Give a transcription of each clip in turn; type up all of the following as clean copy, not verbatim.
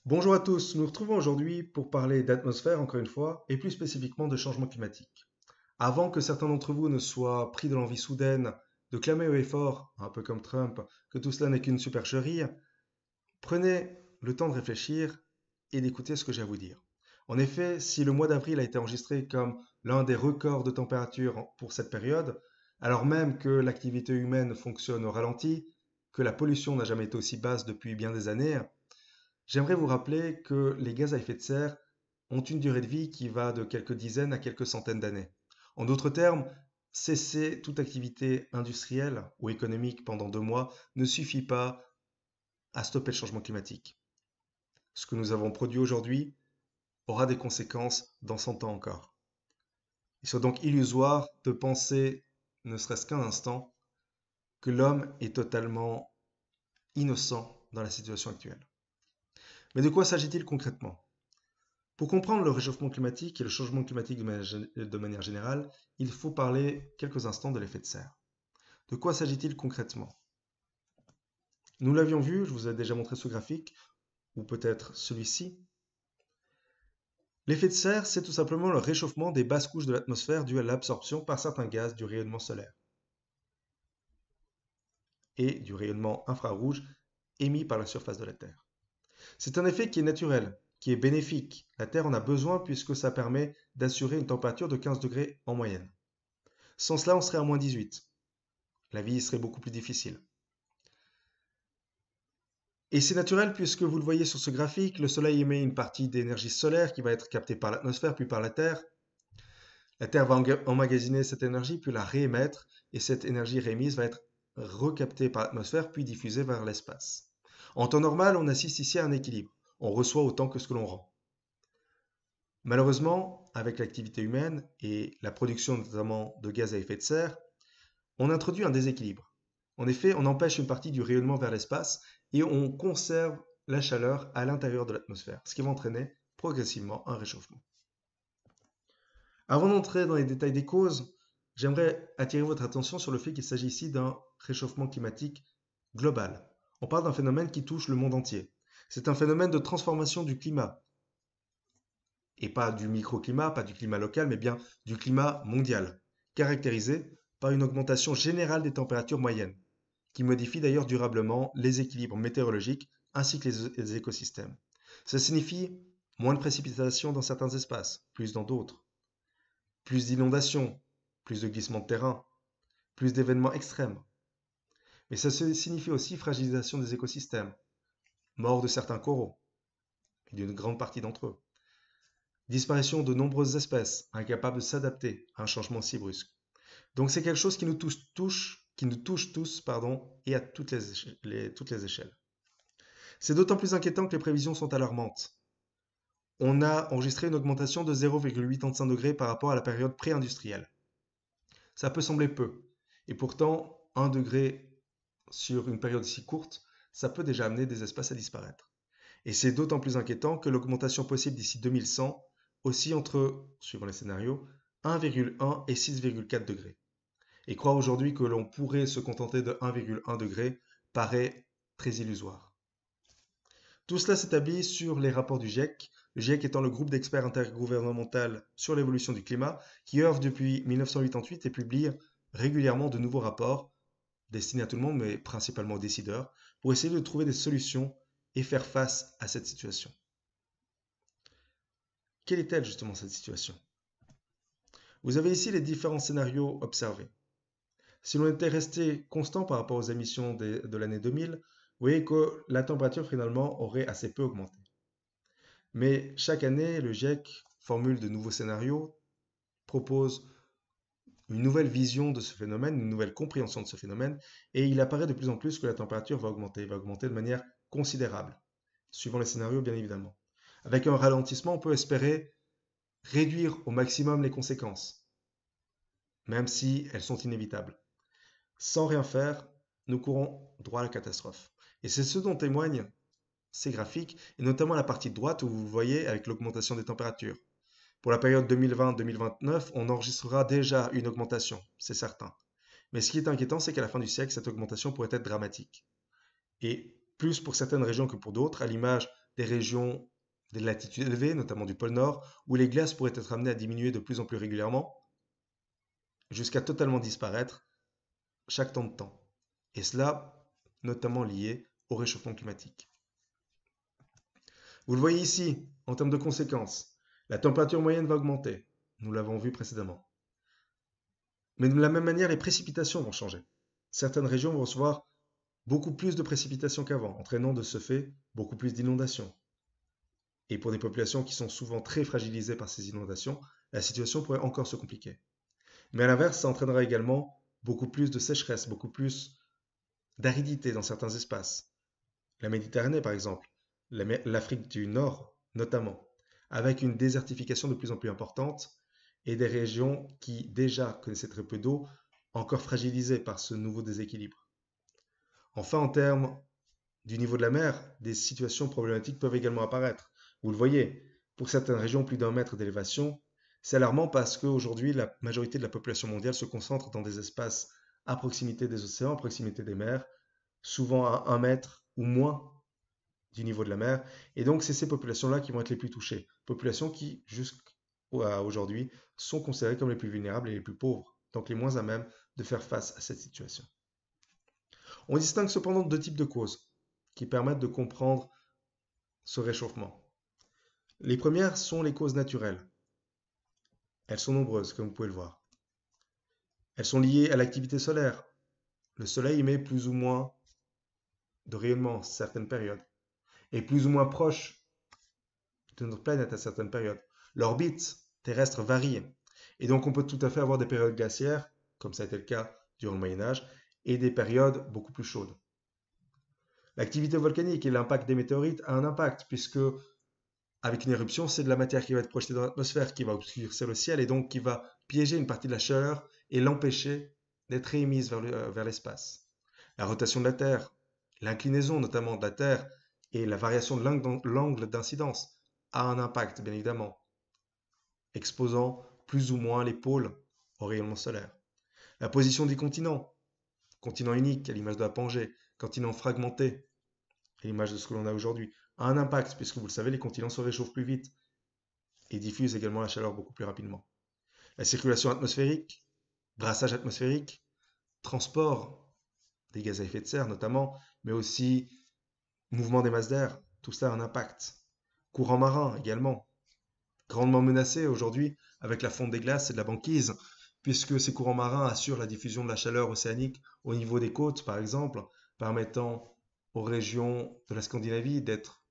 Bonjour à tous, nous nous retrouvons aujourd'hui pour parler d'atmosphère encore une fois, et plus spécifiquement de changement climatique. Avant que certains d'entre vous ne soient pris de l'envie soudaine de clamer haut et fort, un peu comme Trump, que tout cela n'est qu'une supercherie, prenez le temps de réfléchir et d'écouter ce que j'ai à vous dire. En effet, si le mois d'avril a été enregistré comme l'un des records de température pour cette période, alors même que l'activité humaine fonctionne au ralenti, que la pollution n'a jamais été aussi basse depuis bien des années, j'aimerais vous rappeler que les gaz à effet de serre ont une durée de vie qui va de quelques dizaines à quelques centaines d'années. En d'autres termes, cesser toute activité industrielle ou économique pendant 2 mois ne suffit pas à stopper le changement climatique. Ce que nous avons produit aujourd'hui aura des conséquences dans 100 ans encore. Il serait donc illusoire de penser, ne serait-ce qu'un instant, que l'homme est totalement innocent dans la situation actuelle. Mais de quoi s'agit-il concrètement? Pour comprendre le réchauffement climatique et le changement climatique de manière générale, il faut parler quelques instants de l'effet de serre. De quoi s'agit-il concrètement? Nous l'avions vu, je vous ai déjà montré ce graphique, ou peut-être celui-ci. L'effet de serre, c'est tout simplement le réchauffement des basses couches de l'atmosphère dû à l'absorption par certains gaz du rayonnement solaire et du rayonnement infrarouge émis par la surface de la Terre. C'est un effet qui est naturel, qui est bénéfique. La Terre en a besoin puisque ça permet d'assurer une température de 15 degrés en moyenne. Sans cela, on serait à moins 18. La vie serait beaucoup plus difficile. Et c'est naturel puisque vous le voyez sur ce graphique, le Soleil émet une partie d'énergie solaire qui va être captée par l'atmosphère puis par la Terre. La Terre va emmagasiner cette énergie puis la réémettre et cette énergie réémise va être recaptée par l'atmosphère puis diffusée vers l'espace. En temps normal, on assiste ici à un équilibre. On reçoit autant que ce que l'on rend. Malheureusement, avec l'activité humaine et la production notamment de gaz à effet de serre, on introduit un déséquilibre. En effet, on empêche une partie du rayonnement vers l'espace et on conserve la chaleur à l'intérieur de l'atmosphère, ce qui va entraîner progressivement un réchauffement. Avant d'entrer dans les détails des causes, j'aimerais attirer votre attention sur le fait qu'il s'agit ici d'un réchauffement climatique global. On parle d'un phénomène qui touche le monde entier. C'est un phénomène de transformation du climat, et pas du microclimat, pas du climat local, mais bien du climat mondial, caractérisé par une augmentation générale des températures moyennes, qui modifie d'ailleurs durablement les équilibres météorologiques ainsi que les écosystèmes. Ça signifie moins de précipitations dans certains espaces, plus dans d'autres, plus d'inondations, plus de glissements de terrain, plus d'événements extrêmes. Mais ça signifie aussi fragilisation des écosystèmes, mort de certains coraux, et d'une grande partie d'entre eux, disparition de nombreuses espèces incapables de s'adapter à un changement si brusque. Donc c'est quelque chose qui nous touche tous, pardon, et à toutes les échelles. C'est d'autant plus inquiétant que les prévisions sont alarmantes. On a enregistré une augmentation de 0,85 degrés par rapport à la période pré-industrielle. Ça peut sembler peu, et pourtant 1 degré sur une période si courte, ça peut déjà amener des espèces à disparaître. Et c'est d'autant plus inquiétant que l'augmentation possible d'ici 2100 oscille entre, suivant les scénarios, 1,1 et 6,4 degrés. Et croire aujourd'hui que l'on pourrait se contenter de 1,1 degré paraît très illusoire. Tout cela s'établit sur les rapports du GIEC, le GIEC étant le groupe d'experts intergouvernemental sur l'évolution du climat, qui œuvre depuis 1988 et publie régulièrement de nouveaux rapports, destinés à tout le monde, mais principalement aux décideurs, pour essayer de trouver des solutions et faire face à cette situation. Quelle est-elle justement cette situation? Vous avez ici les différents scénarios observés. Si l'on était resté constant par rapport aux émissions de l'année 2000, vous voyez que la température finalement aurait assez peu augmenté. Mais chaque année, le GIEC formule de nouveaux scénarios, propose une nouvelle vision de ce phénomène, une nouvelle compréhension de ce phénomène, et il apparaît de plus en plus que la température va augmenter de manière considérable, suivant les scénarios bien évidemment. Avec un ralentissement, on peut espérer réduire au maximum les conséquences, même si elles sont inévitables. Sans rien faire, nous courons droit à la catastrophe. Et c'est ce dont témoignent ces graphiques, et notamment la partie de droite où vous voyez avec l'augmentation des températures. Pour la période 2020-2029, on enregistrera déjà une augmentation, c'est certain. Mais ce qui est inquiétant, c'est qu'à la fin du siècle, cette augmentation pourrait être dramatique. Et plus pour certaines régions que pour d'autres, à l'image des régions des latitudes élevées, notamment du pôle Nord, où les glaces pourraient être amenées à diminuer de plus en plus régulièrement, jusqu'à totalement disparaître chaque temps de temps. Et cela, notamment lié au réchauffement climatique. Vous le voyez ici, en termes de conséquences, la température moyenne va augmenter. Nous l'avons vu précédemment. Mais de la même manière, les précipitations vont changer. Certaines régions vont recevoir beaucoup plus de précipitations qu'avant, entraînant de ce fait beaucoup plus d'inondations. Et pour des populations qui sont souvent très fragilisées par ces inondations, la situation pourrait encore se compliquer. Mais à l'inverse, ça entraînera également beaucoup plus de sécheresse, beaucoup plus d'aridité dans certains espaces. La Méditerranée, par exemple, l'Afrique du Nord notamment, avec une désertification de plus en plus importante et des régions qui déjà connaissaient très peu d'eau, encore fragilisées par ce nouveau déséquilibre. Enfin, en termes du niveau de la mer, des situations problématiques peuvent également apparaître. Vous le voyez, pour certaines régions, plus d'1 mètre d'élévation, c'est alarmant parce qu'aujourd'hui, la majorité de la population mondiale se concentre dans des espaces à proximité des océans, à proximité des mers, souvent à 1 mètre ou moins du niveau de la mer. Et donc, c'est ces populations-là qui vont être les plus touchées. Populations qui, jusqu'à aujourd'hui, sont considérées comme les plus vulnérables et les plus pauvres, donc les moins à même de faire face à cette situation. On distingue cependant deux types de causes qui permettent de comprendre ce réchauffement. Les premières sont les causes naturelles. Elles sont nombreuses, comme vous pouvez le voir. Elles sont liées à l'activité solaire. Le soleil émet plus ou moins de rayonnement à certaines périodes, et plus ou moins proche de notre planète à certaines périodes. L'orbite terrestre varie, et donc on peut tout à fait avoir des périodes glaciaires, comme ça a été le cas durant le Moyen-Âge, et des périodes beaucoup plus chaudes. L'activité volcanique et l'impact des météorites a un impact, puisque avec une éruption, c'est de la matière qui va être projetée dans l'atmosphère, qui va obscurcir le ciel, et donc qui va piéger une partie de la chaleur et l'empêcher d'être émise vers l'espace. La rotation de la Terre, l'inclinaison notamment de la Terre et la variation de l'angle d'incidence a un impact, bien évidemment, exposant plus ou moins les pôles au rayonnement solaire. La position des continents, continent unique à l'image de la Pangée, continent fragmenté à l'image de ce que l'on a aujourd'hui, a un impact, puisque vous le savez, les continents se réchauffent plus vite et diffusent également la chaleur beaucoup plus rapidement. La circulation atmosphérique, brassage atmosphérique, transport des gaz à effet de serre notamment, mais aussi mouvement des masses d'air, tout cela a un impact. Courant marin également, grandement menacé aujourd'hui avec la fonte des glaces et de la banquise, puisque ces courants marins assurent la diffusion de la chaleur océanique au niveau des côtes, par exemple, permettant aux régions de la Scandinavie d'être,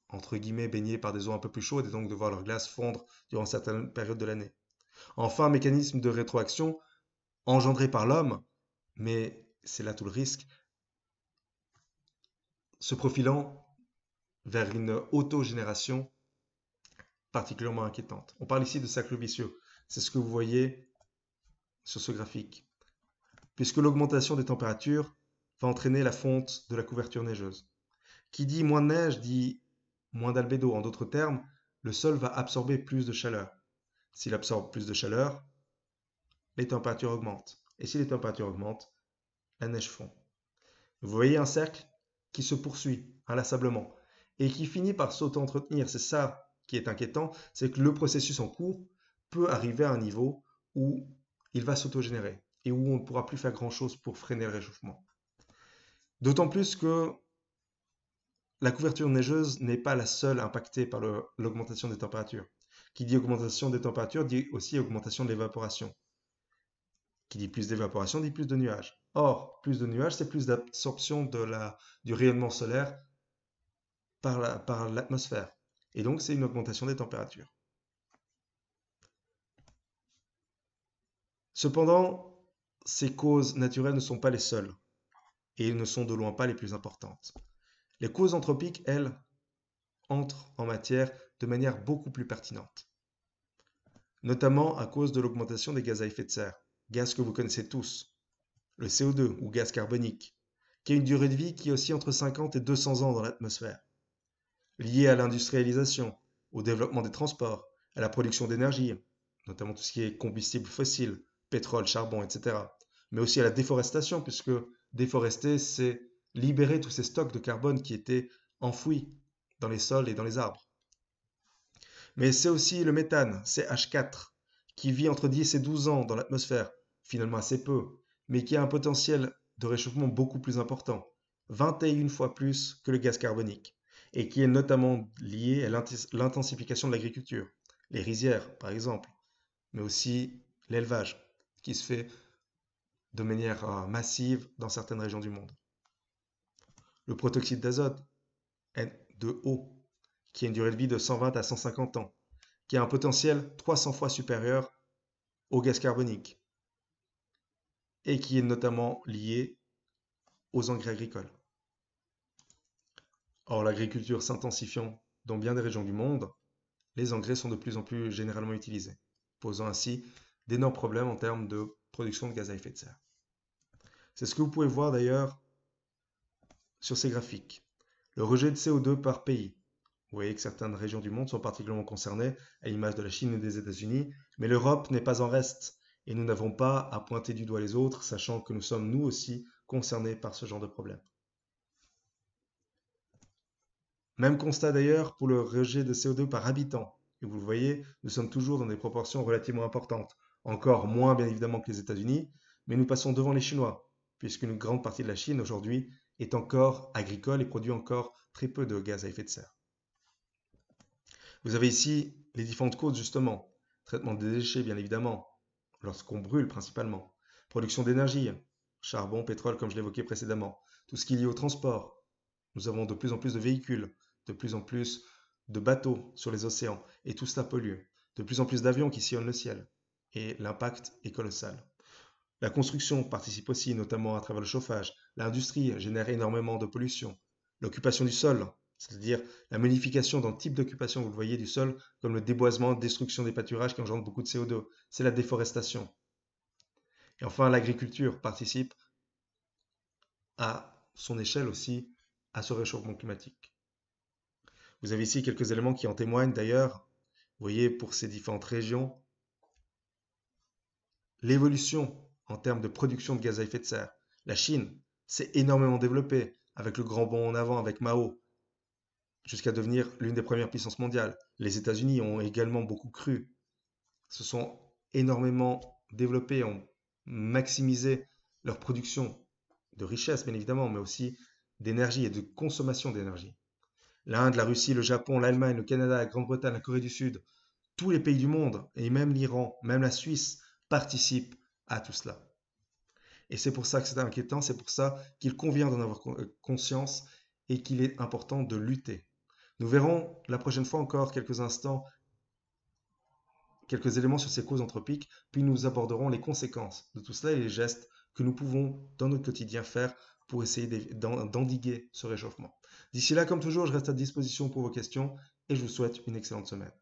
entre guillemets, baignées par des eaux un peu plus chaudes et donc de voir leur glace fondre durant certaines périodes de l'année. Enfin, un mécanisme de rétroaction engendré par l'homme, mais c'est là tout le risque, se profilant vers une autogénération particulièrement inquiétante. On parle ici de cercle vicieux. C'est ce que vous voyez sur ce graphique. Puisque l'augmentation des températures va entraîner la fonte de la couverture neigeuse. Qui dit moins de neige dit moins d'albédo. En d'autres termes, le sol va absorber plus de chaleur. S'il absorbe plus de chaleur, les températures augmentent. Et si les températures augmentent, la neige fond. Vous voyez un cercle qui se poursuit inlassablement et qui finit par s'auto-entretenir. C'est ça qui est inquiétant, c'est que le processus en cours peut arriver à un niveau où il va s'autogénérer et où on ne pourra plus faire grand-chose pour freiner le réchauffement. D'autant plus que la couverture neigeuse n'est pas la seule impactée par l'augmentation des températures. Qui dit augmentation des températures dit aussi augmentation de l'évaporation. Qui dit plus d'évaporation dit plus de nuages. Or, plus de nuages, c'est plus d'absorption du rayonnement solaire par l'atmosphère. Et donc, c'est une augmentation des températures. Cependant, ces causes naturelles ne sont pas les seules, et ne sont de loin pas les plus importantes. Les causes anthropiques, elles, entrent en matière de manière beaucoup plus pertinente, notamment à cause de l'augmentation des gaz à effet de serre, gaz que vous connaissez tous, le CO2 ou gaz carbonique, qui a une durée de vie qui oscille entre 50 et 200 ans dans l'atmosphère, liée à l'industrialisation, au développement des transports, à la production d'énergie, notamment tout ce qui est combustible fossile, pétrole, charbon, etc. Mais aussi à la déforestation, puisque déforester, c'est libérer tous ces stocks de carbone qui étaient enfouis dans les sols et dans les arbres. Mais c'est aussi le méthane, CH4, qui vit entre 10 et 12 ans dans l'atmosphère, finalement assez peu, mais qui a un potentiel de réchauffement beaucoup plus important, 21 fois plus que le gaz carbonique, et qui est notamment lié à l'intensification de l'agriculture, les rizières par exemple, mais aussi l'élevage, qui se fait de manière massive dans certaines régions du monde. Le protoxyde d'azote, N2O, qui a une durée de vie de 120 à 150 ans, qui a un potentiel 300 fois supérieur au gaz carbonique, et qui est notamment lié aux engrais agricoles. Or, l'agriculture s'intensifiant dans bien des régions du monde, les engrais sont de plus en plus généralement utilisés, posant ainsi d'énormes problèmes en termes de production de gaz à effet de serre. C'est ce que vous pouvez voir d'ailleurs sur ces graphiques. Le rejet de CO2 par pays. Vous voyez que certaines régions du monde sont particulièrement concernées, à l'image de la Chine et des États-Unis, mais l'Europe n'est pas en reste, et nous n'avons pas à pointer du doigt les autres, sachant que nous sommes nous aussi concernés par ce genre de problème. Même constat d'ailleurs pour le rejet de CO2 par habitant. Et vous le voyez, nous sommes toujours dans des proportions relativement importantes. Encore moins bien évidemment que les États-Unis, mais nous passons devant les Chinois, puisqu'une grande partie de la Chine aujourd'hui est encore agricole et produit encore très peu de gaz à effet de serre. Vous avez ici les différentes causes justement. Traitement des déchets bien évidemment, lorsqu'on brûle principalement. Production d'énergie, charbon, pétrole comme je l'évoquais précédemment. Tout ce qui est lié au transport. Nous avons de plus en plus de véhicules, de plus en plus de bateaux sur les océans, et tout cela pollue. De plus en plus d'avions qui sillonnent le ciel, et l'impact est colossal. La construction participe aussi, notamment à travers le chauffage. L'industrie génère énormément de pollution. L'occupation du sol, c'est-à-dire la modification d'un type d'occupation, vous le voyez, du sol, comme le déboisement, destruction des pâturages qui engendrent beaucoup de CO2. C'est la déforestation. Et enfin, l'agriculture participe à son échelle aussi à ce réchauffement climatique. Vous avez ici quelques éléments qui en témoignent d'ailleurs. Vous voyez pour ces différentes régions l'évolution en termes de production de gaz à effet de serre. La Chine s'est énormément développée avec le grand bond en avant avec Mao jusqu'à devenir l'une des premières puissances mondiales. Les États-Unis ont également beaucoup cru, se sont énormément développés, ont maximisé leur production de richesse bien évidemment, mais aussi d'énergie et de consommation d'énergie. L'Inde, la Russie, le Japon, l'Allemagne, le Canada, la Grande-Bretagne, la Corée du Sud, tous les pays du monde, et même l'Iran, même la Suisse, participent à tout cela. Et c'est pour ça que c'est inquiétant, c'est pour ça qu'il convient d'en avoir conscience et qu'il est important de lutter. Nous verrons la prochaine fois encore quelques instants, quelques éléments sur ces causes anthropiques, puis nous aborderons les conséquences de tout cela et les gestes que nous pouvons dans notre quotidien faire pour essayer d'endiguer ce réchauffement. D'ici là, comme toujours, je reste à disposition pour vos questions et je vous souhaite une excellente semaine.